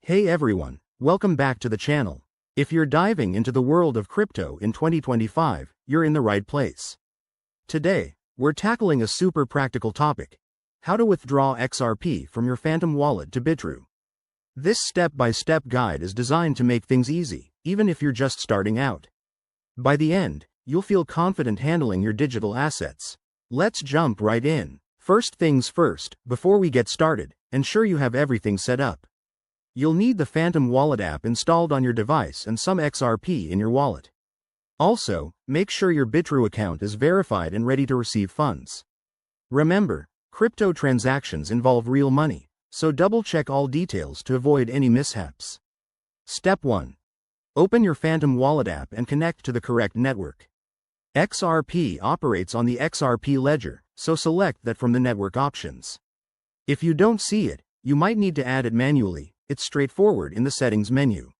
Hey everyone, welcome back to the channel. If you're diving into the world of crypto in 2025, you're in the right place. Today, we're tackling a super practical topic: how to withdraw XRP from your Phantom wallet to Bitrue. This step-by-step guide is designed to make things easy, even if you're just starting out. By the end, you'll feel confident handling your digital assets. Let's jump right in. First things first, before we get started, ensure you have everything set up. You'll need the Phantom Wallet app installed on your device and some XRP in your wallet. Also, make sure your Bitrue account is verified and ready to receive funds. Remember, crypto transactions involve real money, so double-check all details to avoid any mishaps. Step 1. Open your Phantom Wallet app and connect to the correct network. XRP operates on the XRP ledger, so select that from the network options. If you don't see it, you might need to add it manually. It's straightforward in the settings menu.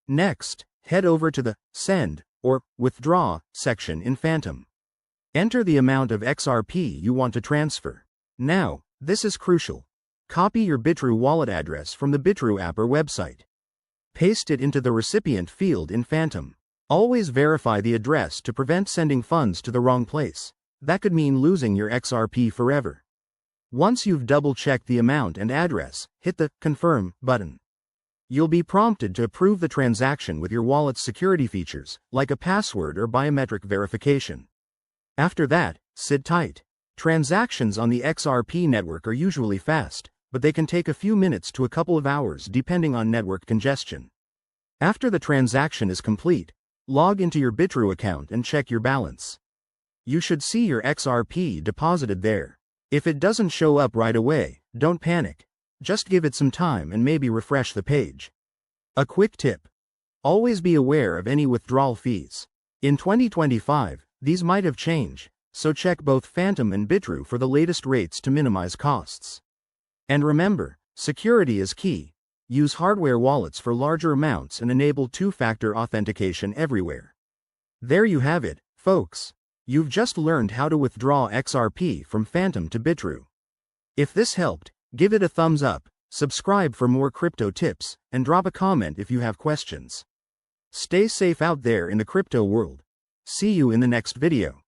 Next, head over to the Send or Withdraw section in Phantom. Enter the amount of XRP you want to transfer. Now, this is crucial. Copy your Bitrue wallet address from the Bitrue app or website. Paste it into the recipient field in Phantom. Always verify the address to prevent sending funds to the wrong place. That could mean losing your XRP forever. Once you've double-checked the amount and address, hit the Confirm button. You'll be prompted to approve the transaction with your wallet's security features, like a password or biometric verification. After that, sit tight. Transactions on the XRP network are usually fast, but they can take a few minutes to a couple of hours depending on network congestion. After the transaction is complete, log into your Bitrue account and check your balance. You should see your XRP deposited there. If it doesn't show up right away, don't panic. Just give it some time and maybe refresh the page. A quick tip: always be aware of any withdrawal fees. In 2025, these might have changed, so check both Phantom and Bitrue for the latest rates to minimize costs. And remember, security is key. Use hardware wallets for larger amounts and enable two-factor authentication everywhere. There you have it, folks. You've just learned how to withdraw XRP from Phantom to Bitrue. If this helped, give it a thumbs up, subscribe for more crypto tips, and drop a comment if you have questions. Stay safe out there in the crypto world. See you in the next video.